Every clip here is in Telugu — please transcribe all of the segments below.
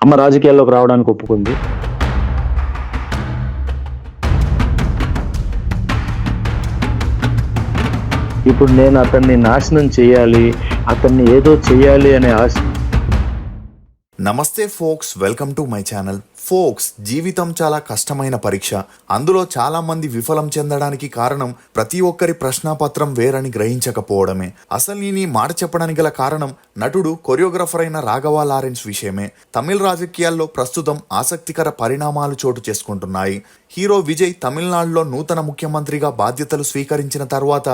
అమ్మ రాజకీయాల్లోకి రావడానికి ఒప్పుకుంది. ఇప్పుడు నేను అతన్ని నాశనం చేయాలి, అతన్ని ఏదో చేయాలి అనే ఆశ. నమస్తే folks, welcome to my channel. Folks, జీవితం చాలా కష్టమైన పరీక్ష. అందులో చాలా మంది విఫలం చెందడానికి కారణం ప్రతి ఒక్కరి ప్రశ్నాపత్రం వేరని గ్రహించకపోవడమే. అసలు నేను ఈ మాట చెప్పడానికి గల కారణం నటుడు, కొరియోగ్రాఫర్ అయిన రాఘవ లారెన్స్ విషయమే. తమిళ రాజకీయాల్లో ప్రస్తుతం ఆసక్తికర పరిణామాలు చోటు చేసుకుంటున్నాయి. హీరో విజయ్ తమిళనాడులో నూతన ముఖ్యమంత్రిగా బాధ్యతలు స్వీకరించిన తర్వాత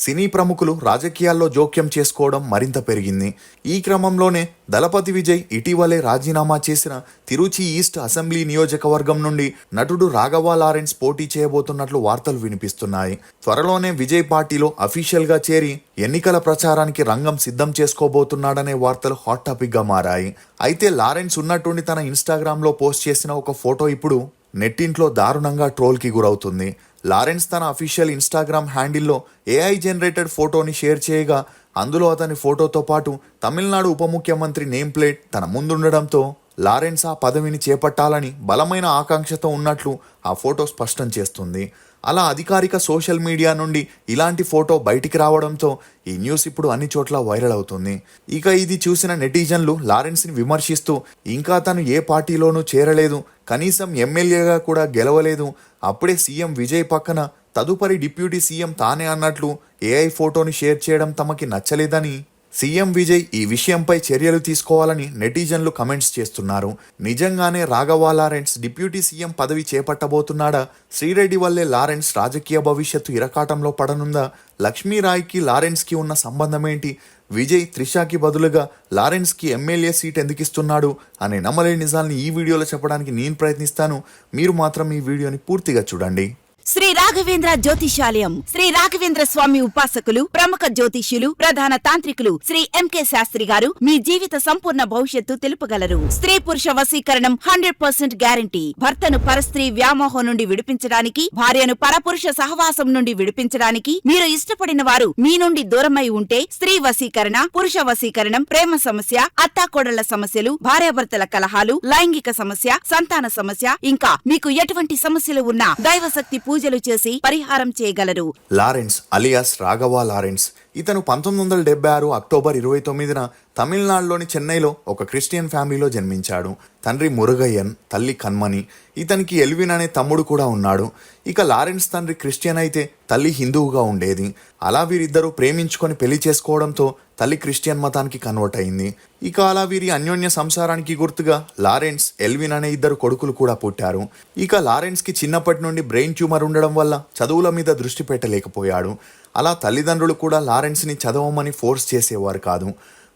సినీ ప్రముఖులు రాజకీయాల్లో జోక్యం చేసుకోవడం మరింత పెరిగింది. ఈ క్రమంలోనే దళపతి విజయ్ ఇటీవలే రాజీనామా చేసిన తిరుచి ఈస్ట్ అసెంబ్లీ నియోజకవర్గం నుండి నటుడు రాఘవ లారెన్స్ పోటీ చేయబోతున్నట్లు వార్తలు వినిపిస్తున్నాయి. త్వరలోనే విజయ్ పార్టీలో అఫీషియల్ గా చేరి ఎన్నికల ప్రచారానికి రంగం సిద్ధం చేసుకోబోతున్నాడనే వార్తలు హాట్ టాపిక్ గా మారాయి. అయితే లారెన్స్ ఉన్నట్టుండి తన ఇన్స్టాగ్రామ్ లో పోస్ట్ చేసిన ఒక ఫోటో ఇప్పుడు నెట్టింట్లో దారుణంగా ట్రోల్కి గురవుతుంది. లారెన్స్ తన అఫీషియల్ ఇన్స్టాగ్రామ్ హ్యాండిల్లో ఏఐ జనరేటెడ్ ఫోటోని షేర్ చేయగా అందులో అతని ఫోటోతో పాటు తమిళనాడు ఉప ముఖ్యమంత్రి నేమ్ ప్లేట్ తన ముందుండడంతో లారెన్స్ ఆ పదవిని చేపట్టాలని బలమైన ఆకాంక్షతో ఉన్నట్లు ఆ ఫోటో స్పష్టం చేస్తుంది. అలా అధికారిక సోషల్ మీడియా నుండి ఇలాంటి ఫోటో బయటికి రావడంతో ఈ న్యూస్ ఇప్పుడు అన్ని చోట్ల వైరల్ అవుతుంది. ఇక ఇది చూసిన నెటిజన్లు లారెన్స్ని విమర్శిస్తూ ఇంకా తను ఏ పార్టీలోనూ చేరలేదు, కనీసం ఎమ్మెల్యేగా కూడా గెలవలేదు, అప్పుడే సీఎం విజయ్ పక్కన తదుపరి డిప్యూటీ సీఎం తానే అన్నట్లు ఏఐ ఫోటోని షేర్ చేయడం తమకి నచ్చలేదని సీఎం విజయ్ ఈ విషయంపై చర్యలు తీసుకోవాలని నెటిజన్లు కమెంట్స్ చేస్తున్నారు. నిజంగానే రాఘవ లారెన్స్ డిప్యూటీ సీఎం పదవి చేపట్టబోతున్నాడా? శ్రీరెడ్డి వల్లే లారెన్స్ రాజకీయ భవిష్యత్తు ఇరకాటంలో పడనుందా? లక్ష్మీరాయ్కి లారెన్స్కి ఉన్న సంబంధం ఏంటి? విజయ్ త్రిషాకి బదులుగా లారెన్స్కి ఎమ్మెల్యే సీట్ ఎందుకిస్తున్నాడు అనే నమ్మలేని నిజాల్ని ఈ వీడియోలో చెప్పడానికి నేను ప్రయత్నిస్తాను. మీరు మాత్రం ఈ వీడియోని పూర్తిగా చూడండి. శ్రీ రాఘవేంద్ర జ్యోతిషాలయం, శ్రీ రాఘవేంద్ర స్వామి ఉపాసకులు, ప్రముఖ జ్యోతిష్యులు, ప్రధాన తాంత్రికులు శ్రీ ఎంకే శాస్త్రి గారు మీ జీవిత సంపూర్ణ భవిష్యత్తు తెలుపగలరు. స్త్రీ పురుష వశీకరణం 100% గ్యారంటీ. భర్తను పరస్త్రీ వ్యామోహం నుండి విడిపించడానికి, భార్యను పరపురుష సహవాసం నుండి విడిపించడానికి, మీరు ఇష్టపడిన వారు మీ నుండి దూరమై ఉంటే స్త్రీ వశీకరణ, పురుష వశీకరణం, ప్రేమ సమస్య, అత్తాకోడళ్ల సమస్యలు, భార్యాభర్తల కలహాలు, లైంగిక సమస్య, సంతాన సమస్య, ఇంకా మీకు ఎటువంటి సమస్యలు ఉన్నా దైవశక్తి పూజలు చేసి పరిహారం చేయగలరు. లారెన్స్ అలియాస్ రాఘవ లారెన్స్ ఇతను 1976 అక్టోబర్ 29న తమిళనాడులోని చెన్నైలో ఒక క్రిస్టియన్ ఫ్యామిలీలో జన్మించాడు. తండ్రి మురుగయ్యన్, తల్లి కన్మణి. ఇతనికి ఎల్విన్ అనే తమ్ముడు కూడా ఉన్నాడు. ఇక లారెన్స్ తండ్రి క్రిస్టియన్ అయితే తల్లి హిందువుగా ఉండేది. అలా వీరిద్దరూ ప్రేమించుకొని పెళ్లి చేసుకోవడంతో తల్లి క్రిస్టియన్ మతానికి కన్వర్ట్ అయింది. ఇక అలా వీరి అన్యోన్య సంసారానికి గుర్తుగా లారెన్స్, ఎల్విన్ అనే ఇద్దరు కొడుకులు కూడా పుట్టారు. ఇక లారెన్స్కి చిన్నప్పటి నుండి బ్రెయిన్ ట్యూమర్ ఉండడం వల్ల చదువుల మీద దృష్టి పెట్టలేకపోయాడు. అలా తల్లిదండ్రులు కూడా లారెన్స్ని చదవమని ఫోర్స్ చేసేవారు కాదు.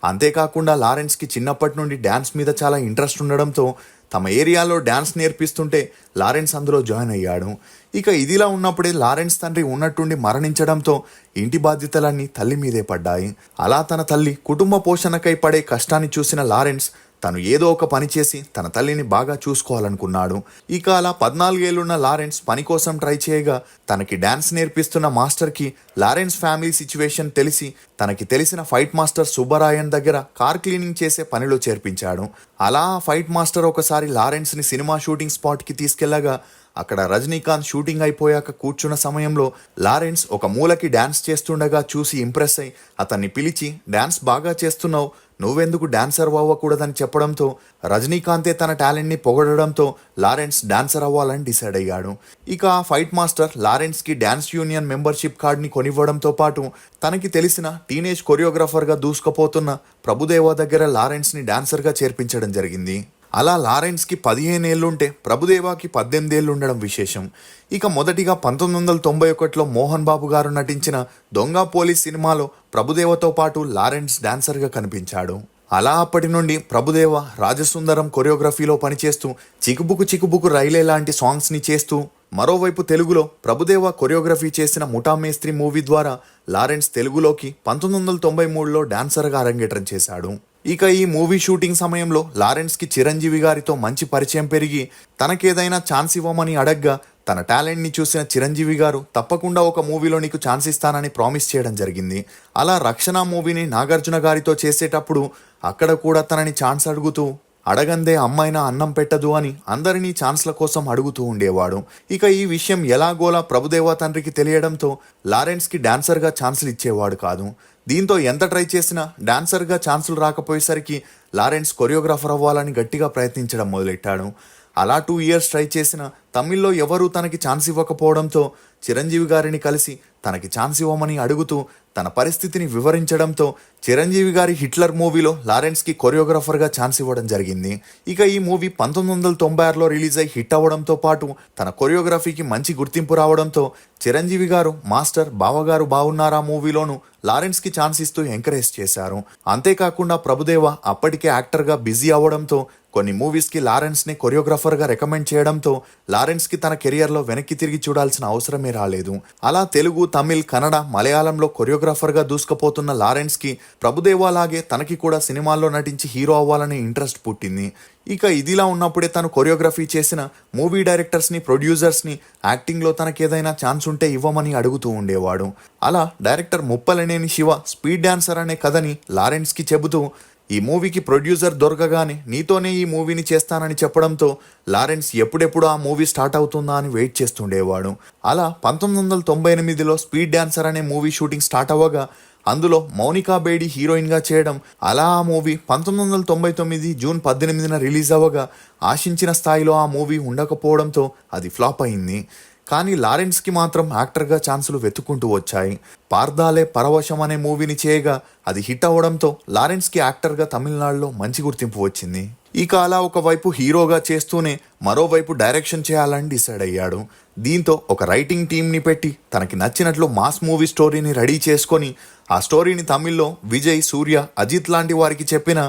అంతేకాకుండా లారెన్స్కి చిన్నప్పటి నుండి డ్యాన్స్ మీద చాలా ఇంట్రెస్ట్ ఉండడంతో తమ ఏరియాలో డ్యాన్స్ నేర్పిస్తుంటే లారెన్స్ అందులో జాయిన్ అయ్యాడు. ఇక ఇదిలా ఉన్నప్పుడే లారెన్స్ తండ్రి ఉన్నట్టుండి మరణించడంతో ఇంటి బాధ్యతలన్నీ తల్లి మీదే పడ్డాయి. అలా తన తల్లి కుటుంబ పోషణకై పడే కష్టాన్ని చూసిన లారెన్స్ తను ఏదో ఒక పని చేసి తన తల్లిని బాగా చూసుకోవాలనుకున్నాడు. ఇక అలా 14 ఏళ్లున్న లారెన్స్ పని కోసం ట్రై చేయగా తనకి డాన్స్ నేర్పిస్తున్న మాస్టర్కి లారెన్స్ ఫ్యామిలీ సిచ్యువేషన్ తెలిసి తనకి తెలిసిన ఫైట్ మాస్టర్ సుబ్బరాయన్ దగ్గర కార్ క్లీనింగ్ చేసే పనిలో చేర్పించాడు. అలా ఫైట్ మాస్టర్ ఒకసారి లారెన్స్ని సినిమా షూటింగ్ స్పాట్కి తీసుకెళ్లగా అక్కడ రజనీకాంత్ షూటింగ్ అయిపోయాక కూర్చున్న సమయంలో లారెన్స్ ఒక మూలకి డాన్స్ చేస్తుండగా చూసి ఇంప్రెస్ అయి అతన్ని పిలిచి, డాన్స్ బాగా చేస్తున్నావు, నువ్వెందుకు డాన్సర్ అవ్వకూడదని చెప్పడంతో రజనీకాంతే తన టాలెంట్ని పొగడడంతో లారెన్స్ డాన్సర్ అవ్వాలని డిసైడ్ అయ్యాడు. ఇక ఆ ఫైట్ మాస్టర్ లారెన్స్కి డాన్స్ యూనియన్ మెంబర్షిప్ కార్డ్ని కొనివ్వడంతో పాటు తనకి తెలిసిన టీనేజ్ కొరియోగ్రాఫర్గా దూసుకుపోతున్న ప్రభుదేవా దగ్గర లారెన్స్ని డాన్సర్గా చేర్పించడం జరిగింది. అలా లారెన్స్కి 15 ఏళ్లుంటే ప్రభుదేవాకి 18 ఏళ్ళు ఉండడం విశేషం. ఇక మొదటిగా 1991లో మోహన్ బాబు గారు నటించిన దొంగ పోలీస్ సినిమాలో ప్రభుదేవతో పాటు లారెన్స్ డాన్సర్గా కనిపించాడు. అలా అప్పటి నుండి ప్రభుదేవ రాజసుందరం కొరియోగ్రఫీలో పనిచేస్తూ చికుబుకు చికుబుకు రైలే లాంటి సాంగ్స్ని చేస్తూ, మరోవైపు తెలుగులో ప్రభుదేవ కొరియోగ్రఫీ చేసిన ముఠా మేస్త్రి మూవీ ద్వారా లారెన్స్ తెలుగులోకి 1993లో డాన్సర్గా అరంగేట్రం చేశాడు. ఇక ఈ మూవీ షూటింగ్ సమయంలో లారెన్స్కి చిరంజీవి గారితో మంచి పరిచయం పెరిగి తనకేదైనా ఛాన్స్ ఇవ్వమని అడగ్గా తన టాలెంట్ని చూసిన చిరంజీవి గారు తప్పకుండా ఒక మూవీలో నీకు ఛాన్స్ ఇస్తానని ప్రామిస్ చేయడం జరిగింది. అలా రక్షణ మూవీని నాగార్జున గారితో చేసేటప్పుడు అక్కడ కూడా తనని ఛాన్స్ అడుగుతూ అడగందే అమ్మాయినా అన్నం పెట్టదు అని అందరినీ ఛాన్స్ల కోసం అడుగుతూ ఉండేవాడు. ఇక ఈ విషయం ఎలాగోలా ప్రభుదేవా తండ్రికి తెలియడంతో లారెన్స్కి డాన్సర్గా ఛాన్సులు ఇచ్చేవాడు కాదు. దీంతో ఎంత ట్రై చేసినా డాన్సర్గా ఛాన్సులు రాకపోయేసరికి లారెన్స్ కొరియోగ్రాఫర్ అవ్వాలని గట్టిగా ప్రయత్నించడం మొదలెట్టాడు. అలా 2 years ట్రై చేసిన తమిళ్లో ఎవరూ తనకి ఛాన్స్ ఇవ్వకపోవడంతో చిరంజీవి గారిని కలిసి తనకి ఛాన్స్ ఇవ్వమని అడుగుతూ తన పరిస్థితిని వివరించడంతో చిరంజీవి గారి హిట్లర్ మూవీలో లారెన్స్కి కొరియోగ్రాఫర్గా ఛాన్స్ ఇవ్వడం జరిగింది. ఇక ఈ మూవీ 1996లో రిలీజ్ అయి హిట్ అవ్వడంతో పాటు తన కొరియోగ్రఫీకి మంచి గుర్తింపు రావడంతో చిరంజీవి గారు మాస్టర్ బావగారు బావున్నారా మూవీలోనూ లారెన్స్కి ఛాన్స్ ఇస్తూ ఎంకరేజ్ చేశారు. అంతేకాకుండా ప్రభుదేవా అప్పటికే యాక్టర్గా బిజీ అవ్వడంతో కొన్ని మూవీస్కి లారెన్స్ని కొరియోగ్రాఫర్గా రికమెండ్ చేయడంతో లారెన్స్కి తన కెరియర్లో వెనక్కి తిరిగి చూడాల్సిన అవసరమే రాలేదు. అలా తెలుగు, తమిళ్, కన్నడ, మలయాళంలో కొరియోగ్రాఫర్గా దూసుకుపోతున్న లారెన్స్కి ప్రభుదేవా లాగే తనకి కూడా సినిమాల్లో నటించి హీరో అవ్వాలనే ఇంట్రెస్ట్ పుట్టింది. ఇక ఇదిలా ఉన్నప్పుడే తను కొరియోగ్రఫీ చేసిన మూవీ డైరెక్టర్స్ని, ప్రొడ్యూసర్స్ని యాక్టింగ్లో తనకేదైనా ఛాన్స్ ఉంటే ఇవ్వమని అడుగుతూ ఉండేవాడు. అలా director Muppalaneni Shiva speed dancer అనే కథని లారెన్స్కి చెబుతూ ఈ మూవీకి ప్రొడ్యూసర్ దొరకగానే నీతోనే ఈ మూవీని చేస్తానని చెప్పడంతో లారెన్స్ ఎప్పుడెప్పుడు ఆ మూవీ స్టార్ట్ అవుతుందా అని వెయిట్ చేస్తుండేవాడు. అలా 1998లో స్పీడ్ డాన్సర్ అనే మూవీ షూటింగ్ స్టార్ట్ అవ్వగా అందులో మౌనికా బేడి హీరోయిన్గా చేయడం, అలా ఆ మూవీ 1999 జూన్ 18న రిలీజ్ అవ్వగా ఆశించిన స్థాయిలో ఆ మూవీ ఉండకపోవడంతో అది ఫ్లాప్ అయింది. కానీ లారెన్స్కి మాత్రం యాక్టర్గా ఛాన్సులు వెతుక్కుంటూ వచ్చాయి. పార్దాలే పరవశం అనే మూవీని చేయగా అది హిట్ అవ్వడంతో లారెన్స్కి యాక్టర్గా తమిళనాడులో మంచి గుర్తింపు వచ్చింది. ఇక అలా ఒకవైపు హీరోగా చేస్తూనే మరోవైపు డైరెక్షన్ చేయాలని డిసైడ్ అయ్యాడు. దీంతో ఒక రైటింగ్ టీంని పెట్టి తనకి నచ్చినట్లు మాస్ మూవీ స్టోరీని రెడీ చేసుకొని ఆ స్టోరీని తమిళ్లో విజయ్, సూర్య, అజిత్ లాంటి వారికి చెప్పిన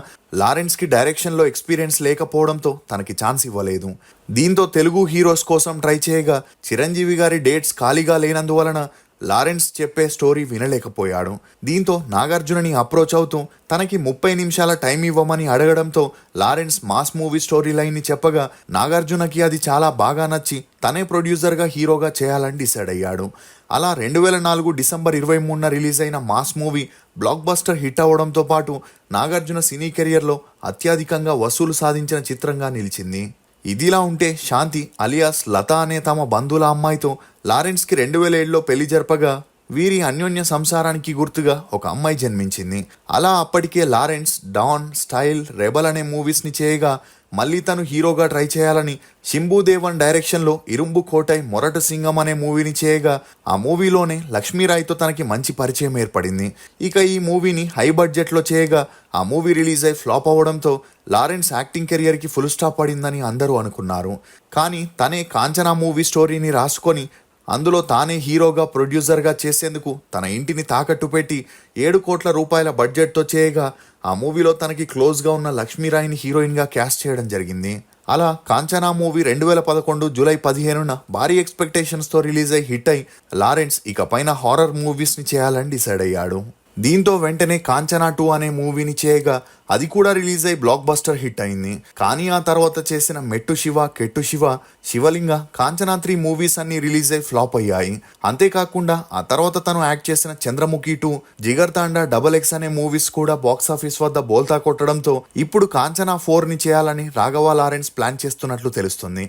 లారెన్స్కి డైరెక్షన్లో ఎక్స్పీరియన్స్ లేకపోవడంతో తనకి ఛాన్స్ ఇవ్వలేదు. దీంతో తెలుగు హీరోస్ కోసం ట్రై చేయగా చిరంజీవి గారి డేట్స్ ఖాళీగా లేనందువలన లారెన్స్ చెప్పే స్టోరీ వినలేకపోయాడు. దీంతో నాగార్జునని అప్రోచ్ అవుతూ తనకి 30 నిమిషాల టైం ఇవ్వమని అడగడంతో లారెన్స్ మాస్ మూవీ స్టోరీ లైన్ని చెప్పగా నాగార్జునకి అది చాలా బాగా నచ్చి తనే ప్రొడ్యూసర్గా హీరోగా చేయాలని డిసైడ్ అయ్యాడు. అలా 2004 డిసెంబర్ 23న రిలీజ్ అయిన mass movie block buster hit అవ్వడంతో పాటు నాగార్జున సినీ కెరియర్లో అత్యధికంగా వసూలు సాధించిన చిత్రంగా నిలిచింది. ఇదిలా ఉంటే శాంతి అలియాస్ లత అనే తమ బంధువుల అమ్మాయితో లారెన్స్కి 2007లో పెళ్లి జరపగా వీరి అన్యోన్య సంసారానికి గుర్తుగా ఒక అమ్మాయి జన్మించింది. అలా అప్పటికే లారెన్స్ డాన్, స్టైల్, రెబల్ అనే మూవీస్ని చేయగా మళ్ళీ తను హీరోగా ట్రై చేయాలని శంభూదేవన్ డైరెక్షన్లో ఇరుంబు కోటై మొరటు సింగం అనే మూవీని చేయగా ఆ మూవీలోనే లక్ష్మీరాయ్తో తనకి మంచి పరిచయం ఏర్పడింది. ఇక ఈ మూవీని హై బడ్జెట్లో చేయగా ఆ మూవీ రిలీజ్ అయి ఫ్లాప్ అవ్వడంతో లారెన్స్ యాక్టింగ్ కెరియర్కి ఫుల్ స్టాప్ పడిందని అందరూ అనుకున్నారు. కానీ తనే కాంచనా మూవీ స్టోరీని రాసుకొని అందులో తానే హీరోగా, ప్రొడ్యూసర్గా చేసేందుకు తన ఇంటిని తాకట్టు పెట్టి 7 కోట్ల రూపాయల బడ్జెట్తో చేయగా ఆ మూవీలో తనకి క్లోజ్గా ఉన్న లక్ష్మీరాయ్ని హీరోయిన్గా క్యాస్ట్ చేయడం జరిగింది. అలా కాంచనా మూవీ 2011 జూలై 15న భారీ ఎక్స్పెక్టేషన్స్తో రిలీజ్ అయి హిట్ అయి లారెన్స్ ఇక పైన హారర్ మూవీస్ని చేయాలని డిసైడ్ అయ్యాడు. దీంతో వెంటనే కాంచనా 2 అనే మూవీని చేయగా అది కూడా రిలీజ్ అయి బ్లాక్ బస్టర్ హిట్ అయింది. కానీ ఆ తర్వాత చేసిన మెట్టు శివ, కెట్టు శివ, శివలింగ, కాంచనా 3 మూవీస్ అన్ని రిలీజ్ అయి ఫ్లాప్ అయ్యాయి. అంతేకాకుండా ఆ తర్వాత తను యాక్ట్ చేసిన చంద్రముఖి 2, జిగర్ తాండా, XX అనే మూవీస్ కూడా బాక్సాఫీస్ వద్ద బోల్తా కొట్టడంతో ఇప్పుడు కాంచనా 4ని చేయాలని రాఘవ లారెన్స్ ప్లాన్ చేస్తున్నట్లు తెలుస్తుంది.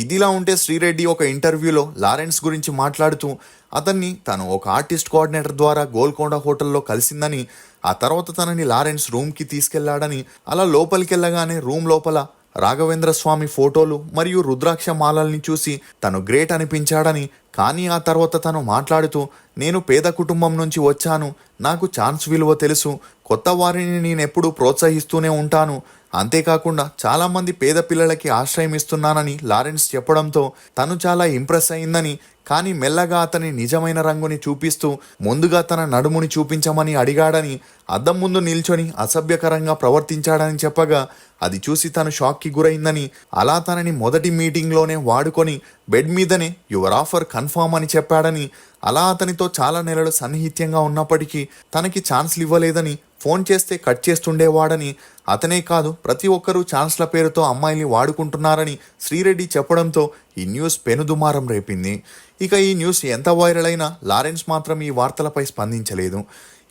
ఇదిలా ఉంటే శ్రీరెడ్డి ఒక ఇంటర్వ్యూలో లారెన్స్ గురించి మాట్లాడుతూ అతన్ని తను ఒక ఆర్టిస్ట్ కోఆర్డినేటర్ ద్వారా గోల్కొండ హోటల్లో కలిసిందని, ఆ తర్వాత తనని లారెన్స్ రూమ్కి తీసుకెళ్లాడని, అలా లోపలికెళ్ళగానే రూమ్ లోపల రాఘవేంద్ర స్వామి ఫోటోలు మరియు రుద్రాక్ష మాలల్ని చూసి తను గ్రేట్ అనిపించాడని, కానీ ఆ తర్వాత తను మాట్లాడుతూ నేను పేద కుటుంబం నుంచి వచ్చాను, నాకు ఛాన్స్ విలువ తెలుసు, కొత్త వారిని నేనెప్పుడూ ప్రోత్సహిస్తూనే ఉంటాను, అంతేకాకుండా చాలామంది పేద పిల్లలకి ఆశ్రయం ఇస్తున్నానని లారెన్స్ చెప్పడంతో తను చాలా ఇంప్రెస్ అయిందని, కానీ మెల్లగా అతని నిజమైన రంగుని చూపిస్తూ ముందుగా తన నడుముని చూపించమని అడిగాడని, అద్దం ముందు నిల్చొని అసభ్యకరంగా ప్రవర్తించాడని చెప్పగా అది చూసి తను షాక్కి గురైందని, అలా తనని మొదటి మీటింగ్లోనే వాడుకొని బెడ్ మీదనే యువర్ ఆఫర్ కన్ఫర్మ్ అని చెప్పాడని, అలా అతనితో చాలా నెలలు సన్నిహిత్యంగా ఉన్నప్పటికీ తనకి ఛాన్స్లు ఇవ్వలేదని, ఫోన్ చేస్తే కట్ చేస్తుండేవాడని, అతనే కాదు ప్రతి ఒక్కరూ ఛాన్స్ల పేరుతో అమ్మాయిల్ని వాడుకుంటున్నారని శ్రీరెడ్డి చెప్పడంతో ఈ న్యూస్ పెనుదుమారం రేపింది. ఇక ఈ న్యూస్ ఎంత వైరల్ అయినా లారెన్స్ మాత్రం ఈ వార్తలపై స్పందించలేదు.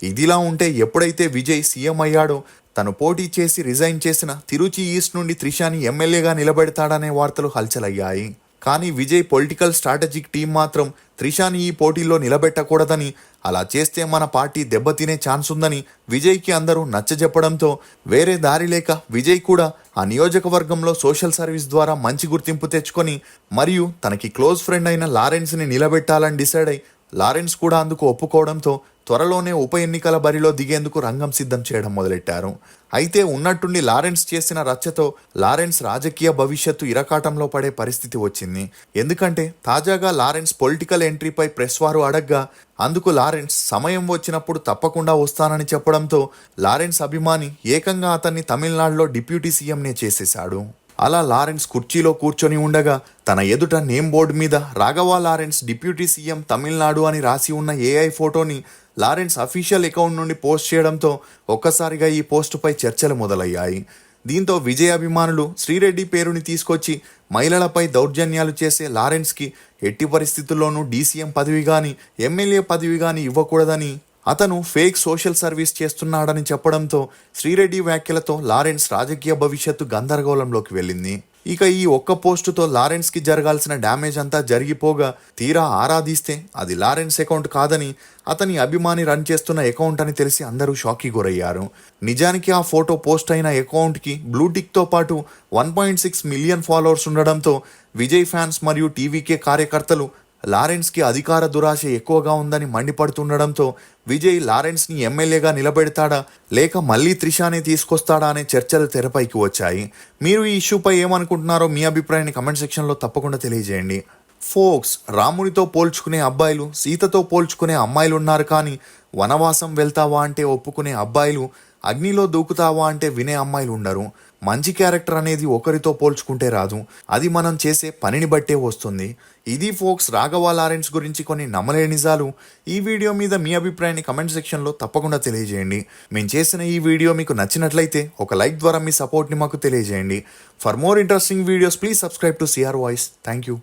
ఇదిలా ఉంటే ఎప్పుడైతే విజయ్ సీఎం అయ్యాడో తను పోటీ చేసి రిజైన్ చేసిన తిరుచి ఈస్ట్ నుండి త్రిషాని ఎమ్మెల్యేగా నిలబెడతాడనే వార్తలు హల్చలయ్యాయి. కానీ విజయ్ పొలిటికల్ స్ట్రాటజిక్ టీం మాత్రం త్రిషాని ఈ పోటీలో నిలబెట్టకూడదని, అలా చేస్తే మన పార్టీ దెబ్బతినే ఛాన్స్ ఉందని విజయ్కి అందరూ నచ్చజెప్పడంతో వేరే దారి లేక విజయ్ కూడా ఆ నియోజకవర్గంలో సోషల్ సర్వీస్ ద్వారా మంచి గుర్తింపు తెచ్చుకొని మరియు తనకి క్లోజ్ ఫ్రెండ్ అయిన లారెన్స్ని నిలబెట్టాలని డిసైడ్ అయి లారెన్స్ కూడా అందుకు ఒప్పుకోవడంతో త్వరలోనే ఉప ఎన్నికల బరిలో దిగేందుకు రంగం సిద్ధం చేయడం మొదలెట్టారు. అయితే ఉన్నట్టుండి లారెన్స్ చేసిన రచ్చతో లారెన్స్ రాజకీయ భవిష్యత్తు ఇరకాటంలో పడే పరిస్థితి వచ్చింది. ఎందుకంటే తాజాగా లారెన్స్ పొలిటికల్ ఎంట్రీపై ప్రెస్ వారు అడగ్గా అందుకు లారెన్స్ సమయం వచ్చినప్పుడు తప్పకుండా వస్తానని చెప్పడంతో లారెన్స్ అభిమాని ఏకంగా అతన్ని తమిళనాడులో డిప్యూటీ సీఎంనే చేసేశాడు. అలా లారెన్స్ కుర్చీలో కూర్చొని ఉండగా తన ఎదుట నేమ్ బోర్డు మీద Raghava Lawrence deputy CM Tamil Nadu అని రాసి ఉన్న ఏఐ ఫోటోని లారెన్స్ అఫీషియల్ అకౌంట్ నుండి పోస్ట్ చేయడంతో ఒక్కసారిగా ఈ పోస్టుపై చర్చలు మొదలయ్యాయి. దీంతో విజయ్ అభిమానులు శ్రీరెడ్డి పేరుని తీసుకొచ్చి మహిళలపై దౌర్జన్యాలు చేసే లారెన్స్కి ఎట్టి పరిస్థితుల్లోనూ డీసీఎం పదవి కానీ ఎమ్మెల్యే పదవి కానీ ఇవ్వకూడదని, అతను ఫేక్ సోషల్ సర్వీస్ చేస్తున్నాడని చెప్పడంతో శ్రీరెడ్డి వ్యాఖ్యలతో లారెన్స్ రాజకీయ భవిష్యత్తు గందరగోళంలోకి వెళ్ళింది. ఇక ఈ ఒక్క పోస్టుతో లారెన్స్కి జరగాల్సిన డ్యామేజ్ అంతా జరిగిపోగా తీరా ఆరాధిస్తే అది లారెన్స్ అకౌంట్ కాదని అతని అభిమాని రన్ చేస్తున్న అకౌంట్ అని తెలిసి అందరూ షాక్కి గురయ్యారు. నిజానికి ఆ ఫోటో పోస్ట్ అయిన అకౌంట్కి బ్లూటిక్తో పాటు 1.6 మిలియన్ ఫాలోవర్స్ ఉండడంతో విజయ్ ఫ్యాన్స్ మరియు టీవీకే కార్యకర్తలు లారెన్స్కి అధికార దురాశ ఎక్కువగా ఉందని మండిపడుతుండడంతో విజయ్ లారెన్స్ని ఎమ్మెల్యేగా నిలబెడతాడా లేక మళ్ళీ త్రిషాని తీసుకొస్తాడా అనే చర్చలు తెరపైకి వచ్చాయి. మీరు ఈ ఇష్యూపై ఏమనుకుంటున్నారో మీ అభిప్రాయాన్ని కమెంట్ సెక్షన్లో తప్పకుండా తెలియజేయండి. ఫోక్స్, రామునితో పోల్చుకునే అబ్బాయిలు, సీతతో పోల్చుకునే అమ్మాయిలు ఉన్నారు, కానీ వనవాసం వెళ్తావా అంటే ఒప్పుకునే అబ్బాయిలు, అగ్నిలో దూకుతావా అంటే వినే అమ్మాయిలు ఉండరు. మంచి క్యారెక్టర్ అనేది ఒకరితో పోల్చుకుంటే రాదు, అది మనం చేసే పనిని బట్టే వస్తుంది. ఇది ఫోక్స్ రాఘవ లారెన్స్ గురించి కొన్ని నమ్మలేని నిజాలు. ఈ వీడియో మీద మీ అభిప్రాయాన్ని కమెంట్ సెక్షన్లో తప్పకుండా తెలియజేయండి. మేము చేసిన ఈ వీడియో మీకు నచ్చినట్లయితే ఒక లైక్ ద్వారా మీ సపోర్ట్ని మాకు తెలియజేయండి. For more interesting videos please subscribe to CR voice. Thank you.